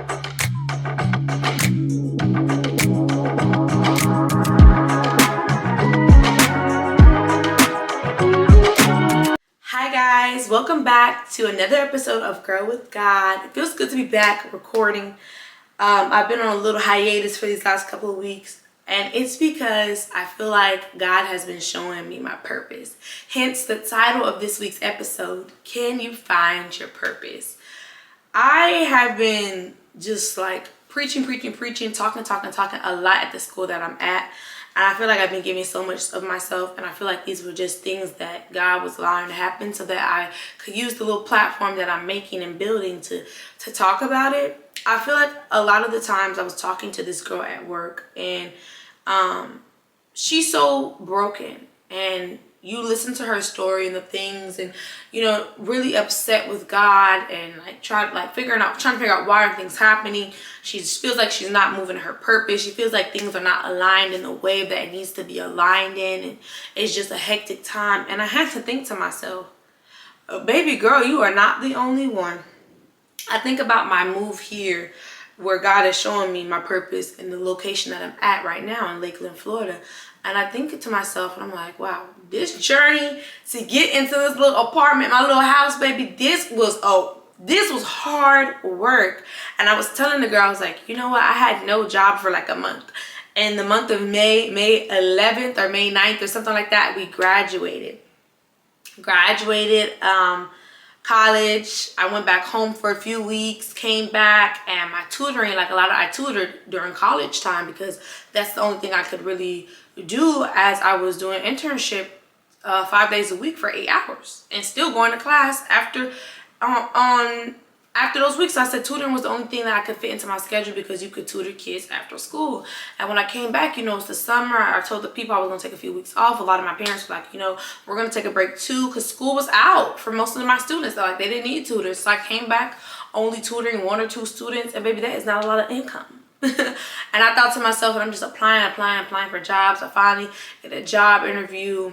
Hi guys, welcome back to another episode of Girl with God. It feels good to be back recording. I've been on a little hiatus for these last couple of weeks, and it's because I feel like God has been showing me my purpose. Hence the title of this week's episode, Can You Find Your Purpose? I have been just like preaching, talking a lot at the school that I'm at. And I feel like I've been giving so much of myself, and I feel like these were just things that God was allowing to happen so that I could use the little platform that I'm making and building to talk about it. I feel like a lot of the times I was talking to this girl at work, and she's so broken, and you listen to her story and the things, and really upset with God, and trying to figure out why are things happening. She just feels like she's not moving her purpose. She feels like things are not aligned in the way that it needs to be aligned in, and it's just a hectic time. And I had to think to myself, baby girl, you are not the only one. I think about my move here, where God is showing me my purpose in the location that I'm at right now in Lakeland, Florida. And I think to myself, and I'm like, wow, this journey to get into this little apartment, my little house, baby, this was hard work. And I was telling the girl, I was like, you know what? I had no job for like a month. In the month of May 11th or May 9th or something like that, we graduated college. I went back home for a few weeks, came back, and my tutoring, I tutored during college time because that's the only thing I could really do, as I was doing internship 5 days a week for 8 hours and still going to class after those weeks. I said tutoring was the only thing that I could fit into my schedule because you could tutor kids after school. And when I came back, it's the summer. I told the people I was going to take a few weeks off. A lot of my parents were like, we're going to take a break too, because school was out for most of my students. They're like, they didn't need tutors. So I came back only tutoring 1 or 2 students, and baby, that is not a lot of income. And I thought to myself, and I'm just applying for jobs. I finally get a job interview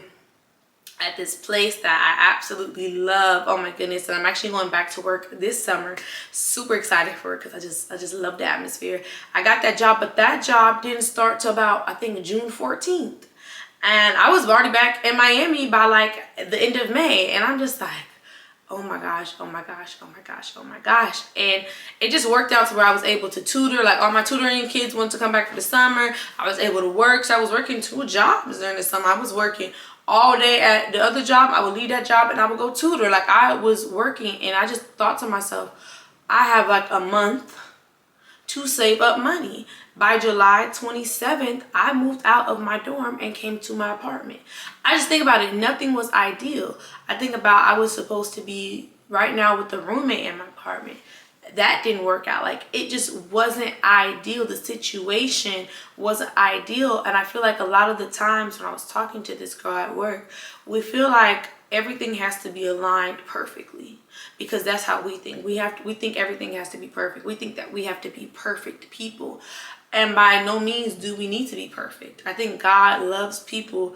at this place that I absolutely love. Oh my goodness. And I'm actually going back to work this summer. Super excited for it because I just love the atmosphere. I got that job, but that job didn't start till about, I think, June 14th. And I was already back in Miami by the end of May. And I'm just like, oh my gosh. And it just worked out to where I was able to tutor. All my tutoring kids wanted to come back for the summer. I was able to work. So I was working 2 jobs during the summer. I was working all day at the other job. I would leave that job and I would go tutor. I was working, and I just thought to myself, I have a month to save up money. By July 27th, I moved out of my dorm and came to my apartment. I just think about it. Nothing was ideal. I think about I was supposed to be right now with the roommate in my apartment. That didn't work out. It just wasn't ideal. The situation wasn't ideal. And I feel like a lot of the times when I was talking to this girl at work, we feel like everything has to be aligned perfectly, because that's how we think. We think everything has to be perfect. We think that we have to be perfect people. And by no means do we need to be perfect. I think God loves people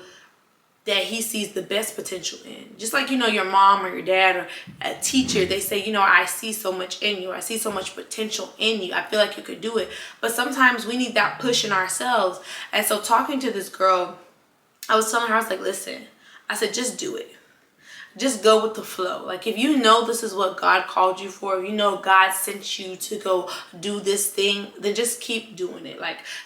that he sees the best potential in. Just like, your mom or your dad or a teacher, they say, I see so much in you. I see so much potential in you. I feel like you could do it. But sometimes we need that push in ourselves. And so talking to this girl, I was telling her, I was like, listen, I said, just do it. Just go with the flow. If you know this is what God called you for, if God sent you to go do this thing, then just keep doing it.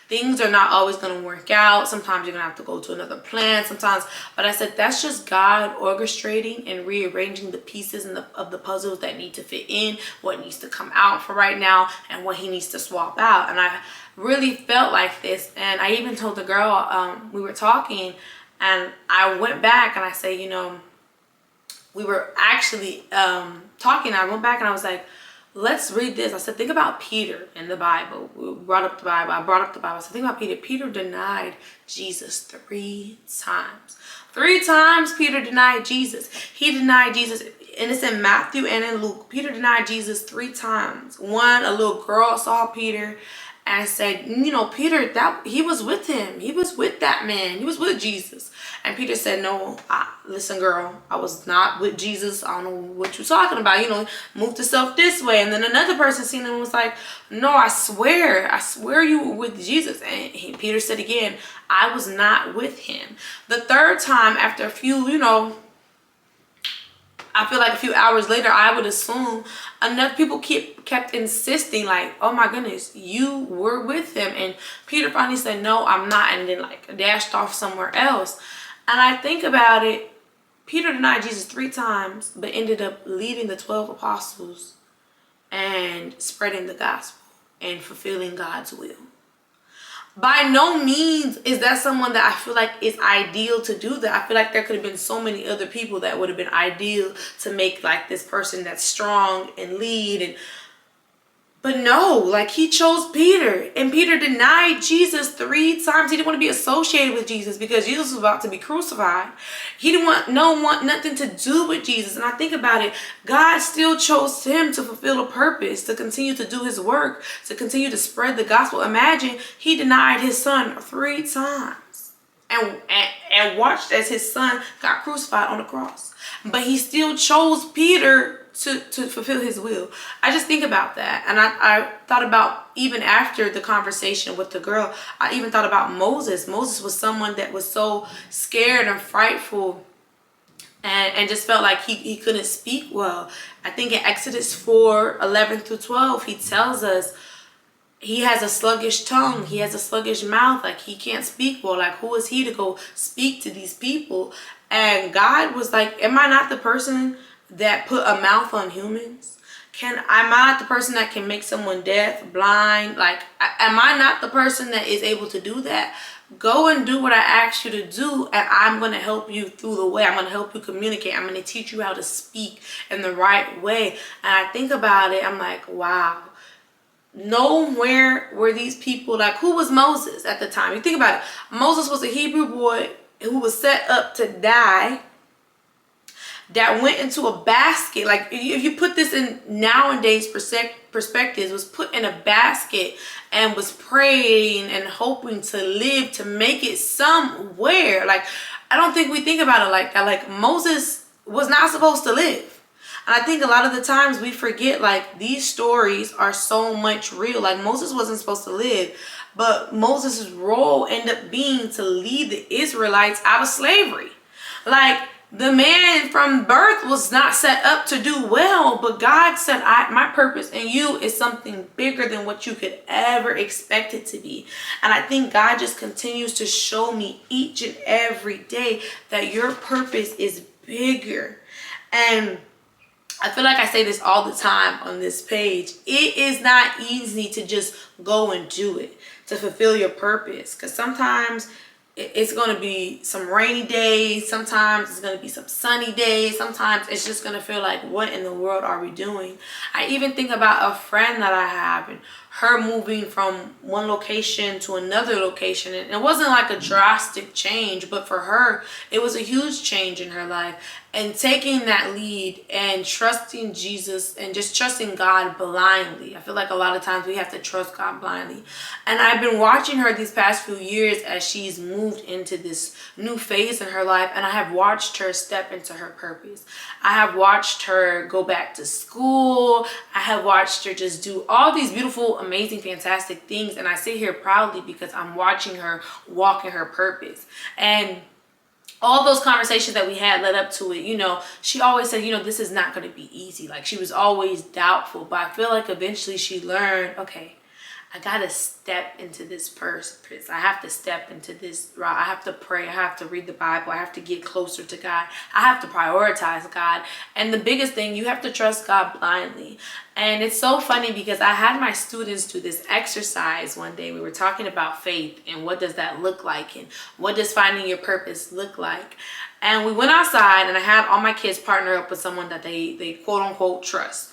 Things are not always going to work out. Sometimes you're going to have to go to another plan sometimes. But I said, that's just God orchestrating and rearranging the pieces of the puzzles that need to fit in, what needs to come out for right now, and what he needs to swap out. And I really felt like this. And I even told the girl, we were talking, and I went back and I said, we were actually talking. I went back and I was like, let's read this. I said, think about Peter in the Bible. We brought up the Bible. I brought up the Bible. I said, think about Peter. Peter denied Jesus 3 times. 3 times Peter denied Jesus. He denied Jesus. And it's in Matthew and in Luke. Peter denied Jesus 3 times. One, a little girl saw Peter and said, you know, Peter, that he was with him. He was with that man. He was with Jesus. And Peter said, no, listen, girl, I was not with Jesus. I don't know what you're talking about. You know, move yourself this way. And then another person seen him and was like, no, I swear you were with Jesus. And Peter said again, I was not with him. The third time, after a few, you know, I feel like a few hours later, I would assume enough people kept insisting, like, oh my goodness, you were with him. And Peter finally said, no, I'm not. And then like dashed off somewhere else. And I think about it, Peter denied Jesus 3 times, but ended up leading the 12 apostles and spreading the gospel and fulfilling God's will. By no means is that someone that I feel like is ideal to do that. I feel like there could have been so many other people that would have been ideal to make like this person that's strong and lead. But no, like he chose Peter, and Peter denied Jesus 3 times. He didn't want to be associated with Jesus because Jesus was about to be crucified. He didn't want nothing to do with Jesus. And I think about it, God still chose him to fulfill a purpose, to continue to do his work, to continue to spread the gospel. Imagine he denied his son 3 times and watched as his son got crucified on the cross. But he still chose Peter to fulfill his will. I just think about that. And I thought about, even after the conversation with the girl, I even thought about Moses. Moses was someone that was so scared and frightful and just felt like he couldn't speak well. I think in Exodus 4:11-12, he tells us he has a sluggish tongue. He has a sluggish mouth. Like he can't speak well. Like who is he to go speak to these people? And God was like, am I not the person that put a mouth on humans? Am I not the person that can make someone deaf, blind? Like, am I not the person that is able to do that? Go and do what I asked you to do, and I'm going to help you through the way. I'm going to help you communicate. I'm going to teach you how to speak in the right way. And I think about it, I'm like, wow. Nowhere were these people, like, who was Moses at the time? You think about it. Moses was a Hebrew boy who was set up to die, that went into a basket. Like if you put this in nowadays perspectives, was put in a basket and was praying and hoping to live, to make it somewhere. Like I don't think we think about it like that. Like Moses was not supposed to live. And I think a lot of the times we forget, like, these stories are so much real. Like Moses wasn't supposed to live, but Moses' role ended up being to lead the Israelites out of slavery. Like the man from birth was not set up to do well, but God said, my purpose in you is something bigger than what you could ever expect it to be. And I think God just continues to show me each and every day that your purpose is bigger. And I feel like I say this all the time on this page. It is not easy to just go and do it, to fulfill your purpose. Because sometimes it's going to be some rainy days. Sometimes it's going to be some sunny days. Sometimes it's just going to feel like, what in the world are we doing? I even think about a friend that I have and her moving from one location to another location. And it wasn't like a drastic change, but for her, it was a huge change in her life. And taking that lead and trusting Jesus and just trusting God blindly. I feel like a lot of times we have to trust God blindly. And I've been watching her these past few years as she's moved into this new phase in her life. And I have watched her step into her purpose. I have watched her go back to school. I have watched her just do all these beautiful, amazing, fantastic things. And I sit here proudly because I'm watching her walk in her purpose. And all those conversations that we had led up to it, you know, she always said, you know, this is not going to be easy. Like she was always doubtful, but I feel like eventually she learned, okay, I got to step into this purpose. I have to step into this route. I have to pray. I have to read the Bible. I have to get closer to God. I have to prioritize God. And the biggest thing, you have to trust God blindly. And it's so funny because I had my students do this exercise one day. We were talking about faith and what does that look like and what does finding your purpose look like. And we went outside and I had all my kids partner up with someone that they quote unquote trust.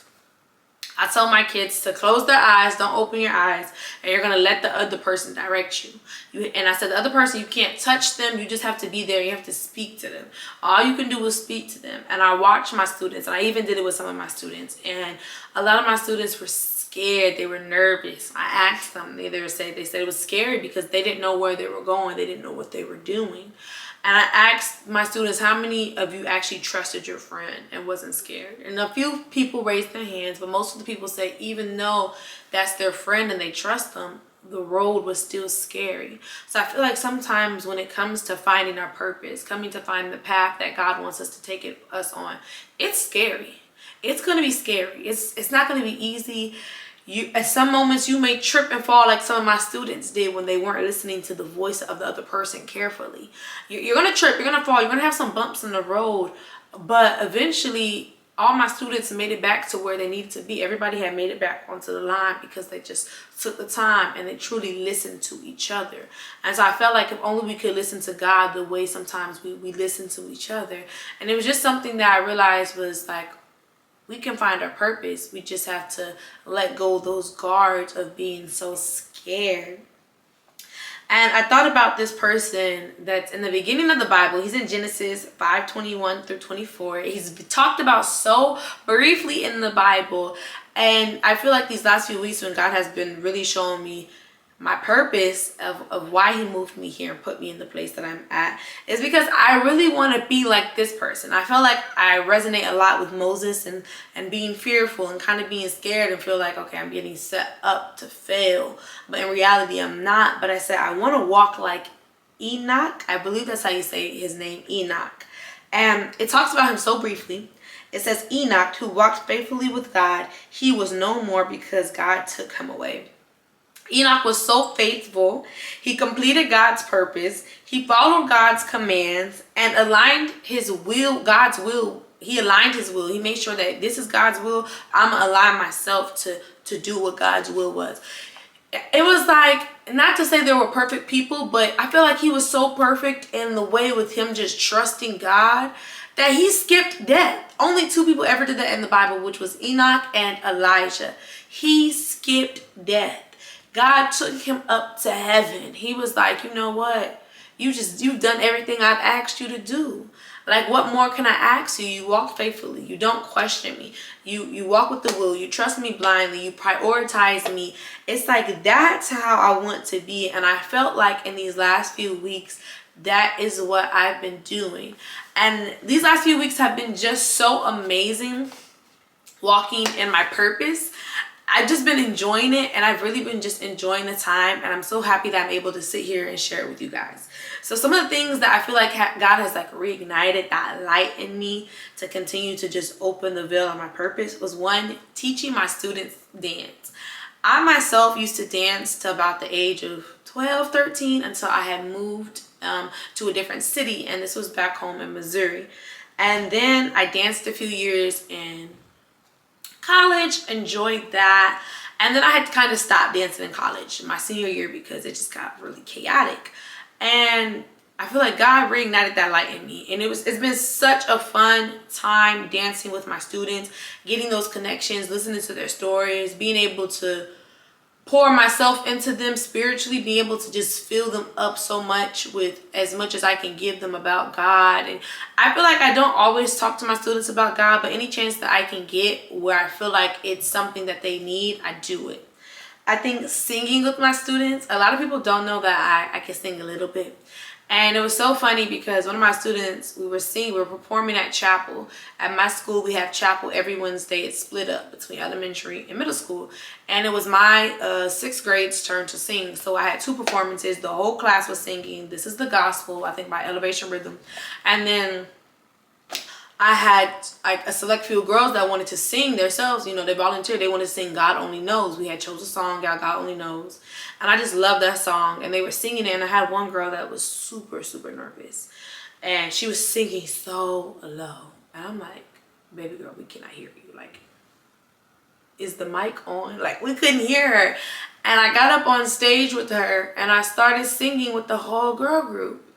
I tell my kids to close their eyes, don't open your eyes, and you're going to let the other person direct you. And I said the other person, you can't touch them, you just have to be there, you have to speak to them. All you can do is speak to them. And I watch my students, and I even did it with some of my students, and a lot of my students were scared. They were nervous. I asked them. They said it was scary because they didn't know where they were going. They didn't know what they were doing. And I asked my students, how many of you actually trusted your friend and wasn't scared? And a few people raised their hands, but most of the people say even though that's their friend and they trust them, the road was still scary. So I feel like sometimes when it comes to finding our purpose, coming to find the path that God wants us to take us on, it's scary. It's going to be scary. It's not going to be easy. At some moments you may trip and fall like some of my students did when they weren't listening to the voice of the other person carefully. You're going to trip, you're going to fall, you're going to have some bumps in the road, but eventually all my students made it back to where they needed to be. Everybody had made it back onto the line because they just took the time and they truly listened to each other. And so I felt like if only we could listen to God the way sometimes we listen to each other. And it was just something that I realized was like, we can find our purpose. We just have to let go of those guards of being so scared. And I thought about this person that's in the beginning of the Bible. He's in Genesis 5:21 through 24. He's talked about so briefly in the Bible. And I feel like these last few weeks when God has been really showing me my purpose of why he moved me here and put me in the place that I'm at is because I really want to be like this person. I feel like I resonate a lot with Moses and being fearful and kind of being scared and feel like, okay, I'm getting set up to fail. But in reality, I'm not. But I said, I want to walk like Enoch. I believe that's how you say his name, Enoch. And it talks about him so briefly. It says, Enoch, who walked faithfully with God, he was no more because God took him away. Enoch was so faithful. He completed God's purpose. He followed God's commands and aligned his will, God's will. He aligned his will. He made sure that this is God's will. I'm going to align myself to do what God's will was. It was like, not to say they were perfect people, but I feel like he was so perfect in the way with him just trusting God that he skipped death. Only two people ever did that in the Bible, which was Enoch and Elijah. He skipped death. God took him up to heaven. He was like, you know what? You've done everything I've asked you to do. Like, what more can I ask you? You walk faithfully. You don't question me. You walk with the will. You trust me blindly. You prioritize me. It's like, that's how I want to be. And I felt like in these last few weeks, that is what I've been doing. And these last few weeks have been just so amazing, walking in my purpose. I've just been enjoying it, and I've really been just enjoying the time, and I'm so happy that I'm able to sit here and share it with you guys. So some of the things that I feel like God has like reignited that light in me to continue to just open the veil on my purpose was, one, teaching my students dance. I myself used to dance to about the age of 12, 13 until I had moved to a different city, and this was back home in Missouri. And then I danced a few years in college, enjoyed that, and then I had to kind of stop dancing in college my senior year because it just got really chaotic. And I feel like God reignited that light in me, and it's been such a fun time dancing with my students, getting those connections, listening to their stories, being able to pour myself into them spiritually, be able to just fill them up so much with as much as I can give them about God. And I feel like I don't always talk to my students about God, but any chance that I can get where I feel like it's something that they need, I do it. I think singing with my students, a lot of people don't know that I can sing a little bit. And it was so funny because one of my students, we were performing at chapel. At my school, we have chapel every Wednesday. It's split up between elementary and middle school. And it was my 6th grade's turn to sing. So I had 2 performances. The whole class was singing This Is the Gospel, I think by Elevation Rhythm. And then I had like a select few girls that wanted to sing themselves. You know, they volunteered. They wanted to sing God Only Knows. We had chose a song, God Only Knows. And I just loved that song. And they were singing it. And I had one girl that was super, super nervous. And she was singing so low. And I'm like, baby girl, we cannot hear you. Like, is the mic on? Like, we couldn't hear her. And I got up on stage with her. And I started singing with the whole girl group.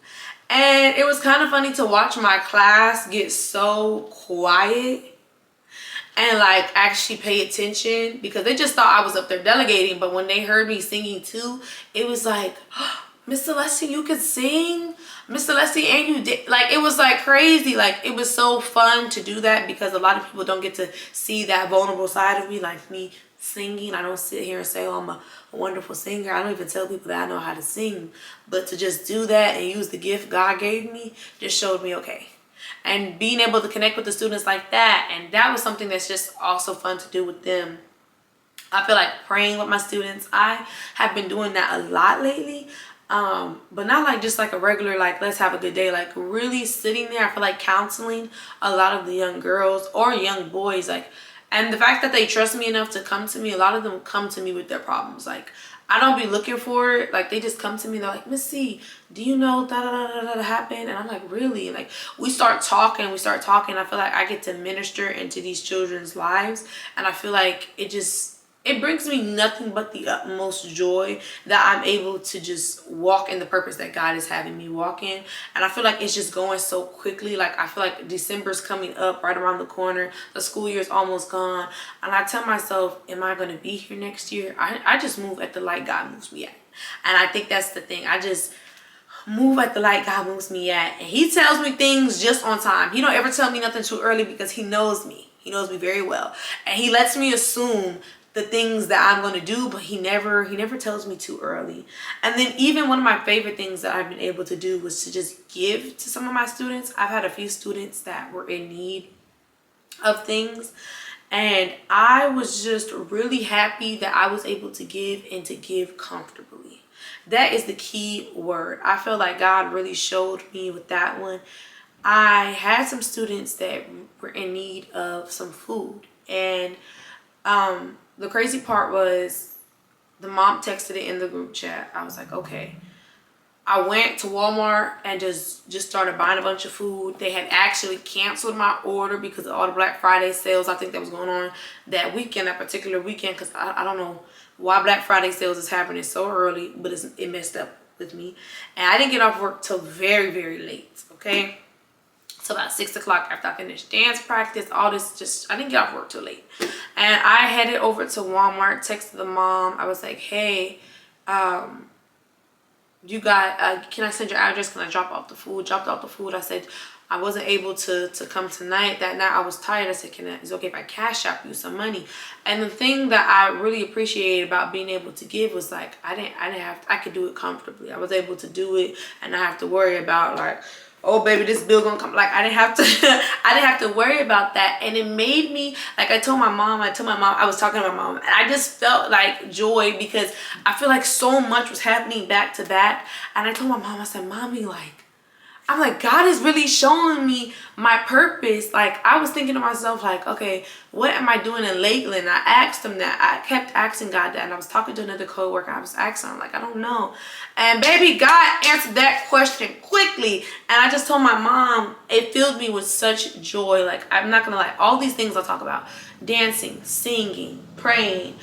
And it was kind of funny to watch my class get so quiet and like actually pay attention, because they just thought I was up there delegating. But when they heard me singing too, it was like, oh, Miss Celeste, you could sing? Miss Celeste, and you did. Like, it was like crazy. Like, it was so fun to do that because a lot of people don't get to see that vulnerable side of me, like me singing. I don't sit here and say, oh, I'm a wonderful singer. I don't even tell people that I know how to sing. But to just do that and use the gift God gave me just showed me, okay. And being able to connect with the students like that, and that was something that's just also fun to do with them. I feel like praying with my students. I have been doing that a lot lately. But not like just like a regular, like, let's have a good day, like really sitting there. I feel like counseling a lot of the young girls or young boys, like, and the fact that they trust me enough to come to me, a lot of them come to me with their problems. Like, I don't be looking for it. Like, they just come to me. They're like, Miss C, do you know that happened? And I'm like, really? And like, we start talking. I feel like I get to minister into these children's lives. And I feel like it brings me nothing but the utmost joy that I'm able to just walk in the purpose that God is having me walk in. And I feel like it's just going so quickly. Like, I feel like December's coming up right around the corner. The school year is almost gone. And I tell myself, am I going to be here next year? I just move at the light God moves me at. And I think that's the thing. I just move at the light God moves me at. And he tells me things just on time. He don't ever tell me nothing too early because he knows me. He knows me very well. And he lets me assume the things that I'm going to do, but he never tells me too early. And then even one of my favorite things that I've been able to do was to just give to some of my students. I've had a few students that were in need of things, and I was just really happy that I was able to give and to give comfortably. That is the key word. I feel like God really showed me with that one. I had some students that were in need of some food, and the crazy part was the mom texted it in the group chat. I was like, okay. I went to Walmart and just started buying a bunch of food. They had actually canceled my order because of all the Black Friday sales I think that was going on that weekend, that particular weekend, because I don't know why Black Friday sales is happening so early, but it messed up with me. And I didn't get off work till very, very late, okay? So about 6 o'clock after I finished dance practice, all this, I didn't get off work till late. And I headed over to Walmart, texted the mom. I was like, hey, you got, can I send your address? Can I drop off the food? Dropped off the food. I said, I wasn't able to come tonight. That night I was tired. I said, is it okay if I cash out you some money? And the thing that I really appreciated about being able to give was like, I could do it comfortably. I was able to do it and not have to worry about like, oh baby, this bill gonna come. Like, I didn't have to worry about that. And it made me, like, I told my mom, I was talking to my mom, and I just felt like joy because I feel like so much was happening back to back. And I told my mom, I said, Mommy, I'm like, God is really showing me my purpose. Like, I was thinking to myself, like, okay, what am I doing in Lakeland? I asked him that. I kept asking God that. And I was talking to another coworker. I was asking him, like, I don't know. And baby, God answered that question quickly. And I just told my mom, it filled me with such joy. Like, I'm not going to lie. All these things I'll talk about. Dancing, singing, praying,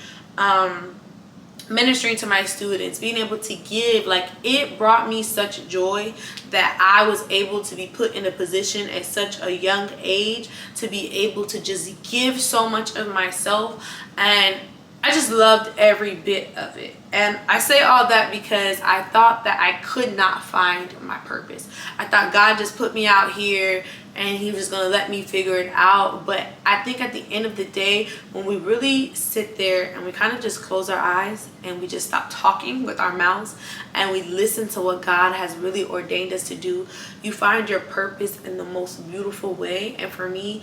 ministering to my students, being able to give, like, it brought me such joy that I was able to be put in a position at such a young age to be able to just give so much of myself. And I just loved every bit of it. And I say all that because I thought that I could not find my purpose. I thought God just put me out here and he was going to let me figure it out. But I think at the end of the day, when we really sit there and we kind of just close our eyes and we just stop talking with our mouths and we listen to what God has really ordained us to do, you find your purpose in the most beautiful way. And for me,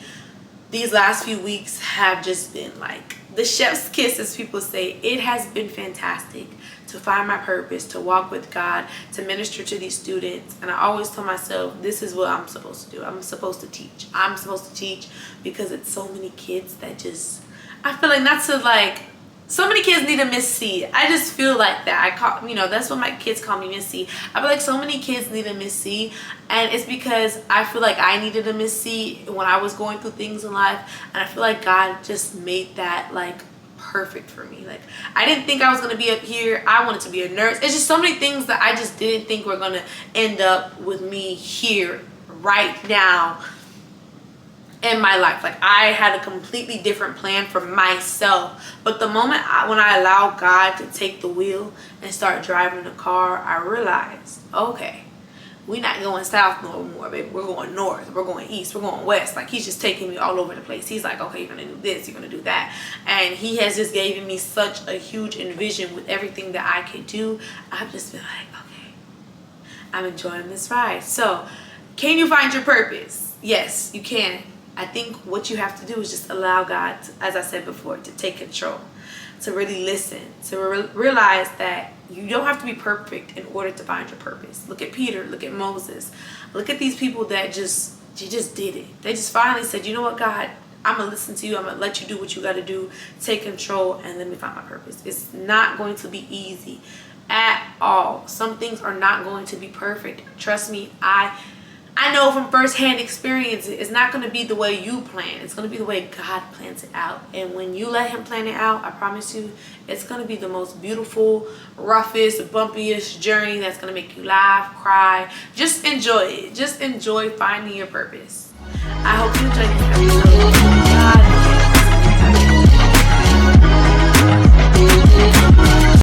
these last few weeks have just been like the chef's kiss, as people say. It has been fantastic to find my purpose, to walk with God, to minister to these students. And I always tell myself, this is what I'm supposed to do. I'm supposed to teach. I'm supposed to teach because it's so many kids that just, I feel like not to like, so many kids need a Miss C. I just feel like that. That's what my kids call me, Miss C. I feel like so many kids need a Miss C. And it's because I feel like I needed a Miss C when I was going through things in life. And I feel like God just made that like perfect for me. Like, I didn't think I was going to be up here. I wanted to be a nurse. It's just so many things that I just didn't think were going to end up with me here right now in my life. Like, I had a completely different plan for myself. But the moment when I allow God to take the wheel and start driving the car, I realized, okay, we're not going south no more, baby. We're going north. We're going east. We're going west. Like, he's just taking me all over the place. He's like, okay, you're going to do this. You're going to do that. And he has just given me such a huge envision with everything that I could do. I've just been like, okay, I'm enjoying this ride. So, can you find your purpose? Yes, you can. I think what you have to do is just allow God, as I said before, to take control, to really listen, to realize that you don't have to be perfect in order to find your purpose. Look at Peter, look at Moses, look at these people that just did it. They just finally said, you know what, God, I'm going to listen to you. I'm going to let you do what you got to do, take control, and let me find my purpose. It's not going to be easy at all. Some things are not going to be perfect. Trust me, I know from firsthand experience, it's not going to be the way you plan. It's going to be the way God plans it out. And when you let him plan it out, I promise you, it's going to be the most beautiful, roughest, bumpiest journey that's going to make you laugh, cry. Just enjoy it. Just enjoy finding your purpose. I hope you enjoyed this episode. God